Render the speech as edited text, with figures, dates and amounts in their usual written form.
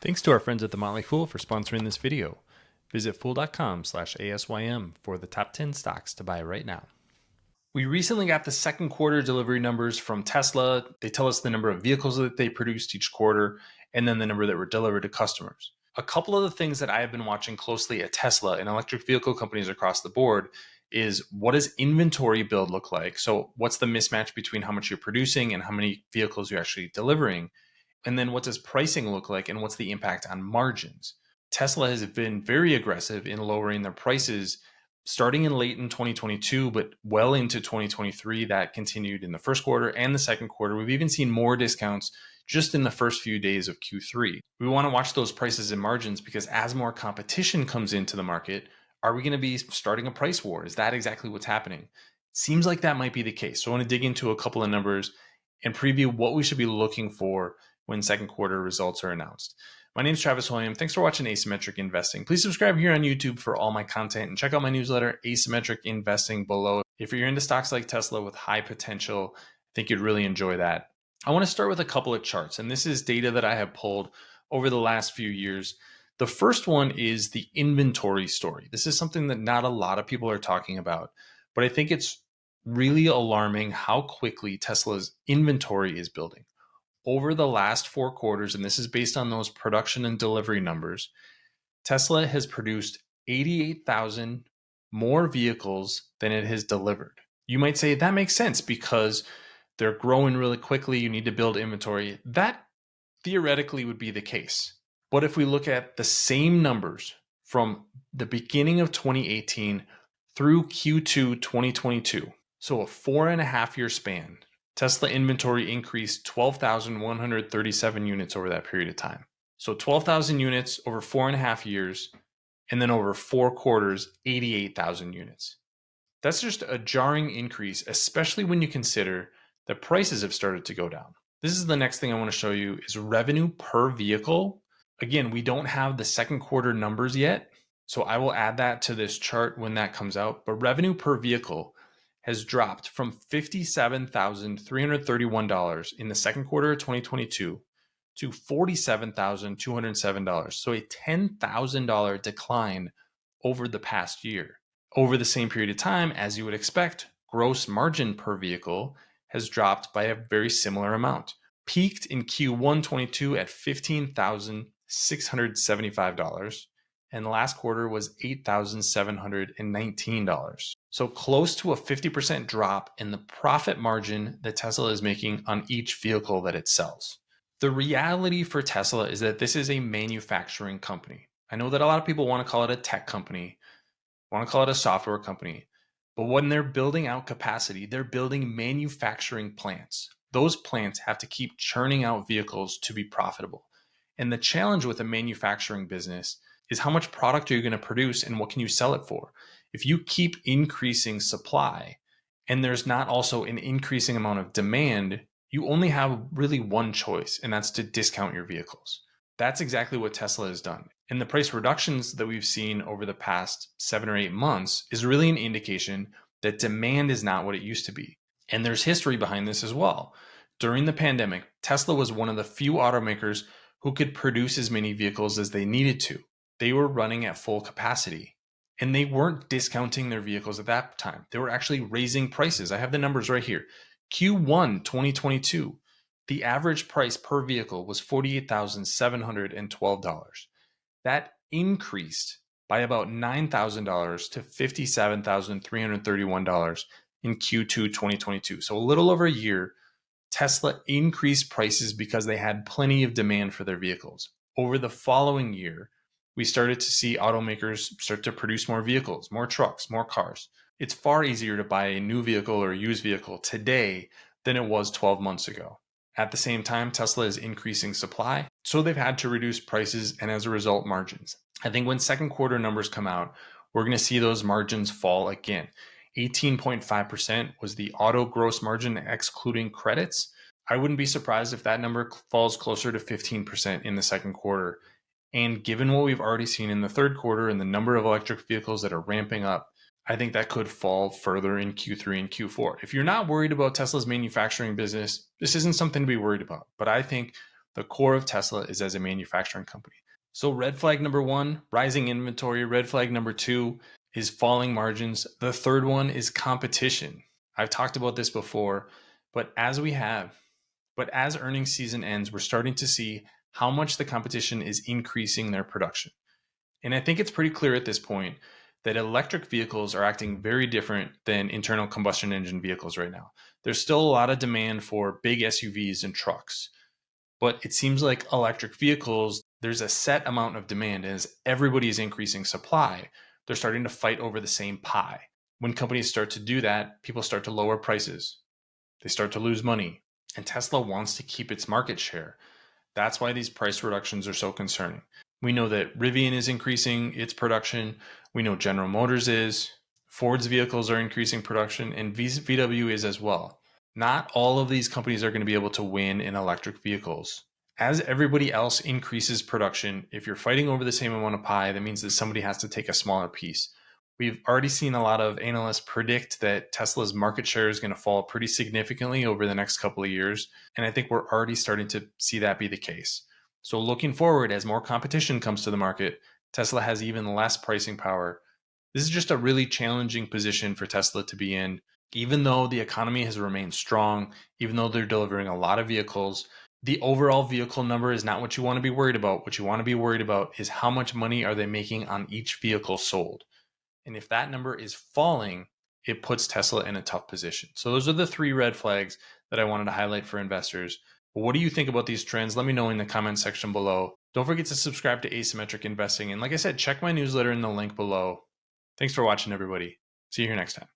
Thanks to our friends at The Motley Fool for sponsoring this video. Visit fool.com/ASYM for the top 10 stocks to buy right now. We recently got the second quarter delivery numbers from Tesla. They tell us the number of vehicles that they produced each quarter, and then the number that were delivered to customers. A couple of the things that I have been watching closely at Tesla and electric vehicle companies across the board is what does inventory build look like? So what's the mismatch between how much you're producing and how many vehicles you're actually delivering? And then what does pricing look like and what's the impact on margins? Tesla has been very aggressive in lowering their prices starting in late in 2022, but well into 2023. That continued in the first quarter and the second quarter. We've even seen more discounts just in the first few days of Q3. We want to watch those prices and margins because as more competition comes into the market, are we going to be starting a price war? Is that exactly what's happening? Seems like that might be the case. So I want to dig into a couple of numbers and preview what we should be looking for when second quarter results are announced. My name is Travis William. Thanks for watching Asymmetric Investing. Please subscribe here on YouTube for all my content and check out my newsletter, Asymmetric Investing, below. If you're into stocks like Tesla with high potential, I think you'd really enjoy that. I want to start with a couple of charts, and this is data that I have pulled over the last few years. The first one is the inventory story. This is something that not a lot of people are talking about, but I think it's really alarming how quickly Tesla's inventory is building. Over the last 4 quarters, and this is based on those production and delivery numbers, Tesla has produced 88,000 more vehicles than it has delivered. You might say that makes sense because they're growing really quickly. You need to build inventory. That theoretically would be the case. But if we look at the same numbers from the beginning of 2018 through Q2 2022, so a 4.5-year span, Tesla inventory increased 12,137 units over that period of time. So 12,000 units over 4.5 years, and then over 4 quarters, 88,000 units. That's just a jarring increase, especially when you consider that prices have started to go down. This is the next thing I want to show you is revenue per vehicle. Again, we don't have the second quarter numbers yet, so I will add that to this chart when that comes out. But revenue per vehicle has dropped from $57,331 in the second quarter of 2022 to $47,207. So a $10,000 decline over the past year. Over the same period of time, as you would expect, gross margin per vehicle has dropped by a very similar amount. Peaked in Q1 22 at $15,675. And the last quarter was $8,719. So close to a 50% drop in the profit margin that Tesla is making on each vehicle that it sells. The reality for Tesla is that this is a manufacturing company. I know that a lot of people want to call it a tech company, want to call it a software company, but when they're building out capacity, they're building manufacturing plants. Those plants have to keep churning out vehicles to be profitable. And the challenge with a manufacturing business is how much product are you going to produce and what can you sell it for? If you keep increasing supply and there's not also an increasing amount of demand, you only have really one choice, and that's to discount your vehicles. That's exactly what Tesla has done. And the price reductions that we've seen over the past 7 or 8 months is really an indication that demand is not what it used to be. And there's history behind this as well. During the pandemic, Tesla was one of the few automakers who could produce as many vehicles as they needed to. They were running at full capacity and they weren't discounting their vehicles at that time. They were actually raising prices. I have the numbers right here. Q1 2022, the average price per vehicle was $48,712. That increased by about $9,000 to $57,331 in Q2 2022. So a little over a year, Tesla increased prices because they had plenty of demand for their vehicles. Over the following year, we started to see automakers start to produce more vehicles, more trucks, more cars. It's far easier to buy a new vehicle or a used vehicle today than it was 12 months ago. At the same time, Tesla is increasing supply, so they've had to reduce prices and as a result, margins. I think when second quarter numbers come out, we're going to see those margins fall again. 18.5% was the auto gross margin excluding credits. I wouldn't be surprised if that number falls closer to 15% in the second quarter. And given what we've already seen in the third quarter and the number of electric vehicles that are ramping up, I think that could fall further in Q3 and Q4. If you're not worried about Tesla's manufacturing business, this isn't something to be worried about. But I think The core of Tesla is as a manufacturing company. So red flag number one, rising inventory. Red flag number two is falling margins. The third one is competition. I've talked about this before, but as earnings season ends, we're starting to see how much the competition is increasing their production. And I think it's pretty clear at this point that electric vehicles are acting very different than internal combustion engine vehicles right now. There's still a lot of demand for big SUVs and trucks, but it seems like electric vehicles, there's a set amount of demand. And as everybody is increasing supply, they're starting to fight over the same pie. When companies start to do that, people start to lower prices. They start to lose money. And Tesla wants to keep its market share. That's why these price reductions are so concerning. We know that Rivian is increasing its production. We know General Motors is. Ford's vehicles are increasing production, and VW is as well. Not all of these companies are going to be able to win in electric vehicles. As everybody else increases production, if you're fighting over the same amount of pie, that means that somebody has to take a smaller piece. We've already seen a lot of analysts predict that Tesla's market share is going to fall pretty significantly over the next couple of years. And I think we're already starting to see that be the case. So looking forward, as more competition comes to the market, Tesla has even less pricing power. This is just a really challenging position for Tesla to be in. Even though the economy has remained strong, even though they're delivering a lot of vehicles, the overall vehicle number is not what you want to be worried about. What you want to be worried about is how much money are they making on each vehicle sold. And if that number is falling, it puts Tesla in a tough position. So those are the three red flags that I wanted to highlight for investors. What do you think about these trends? Let me know in the comment section below. Don't forget to subscribe to Asymmetric Investing. And like I said, check my newsletter in the link below. Thanks for watching, everybody. See you here next time.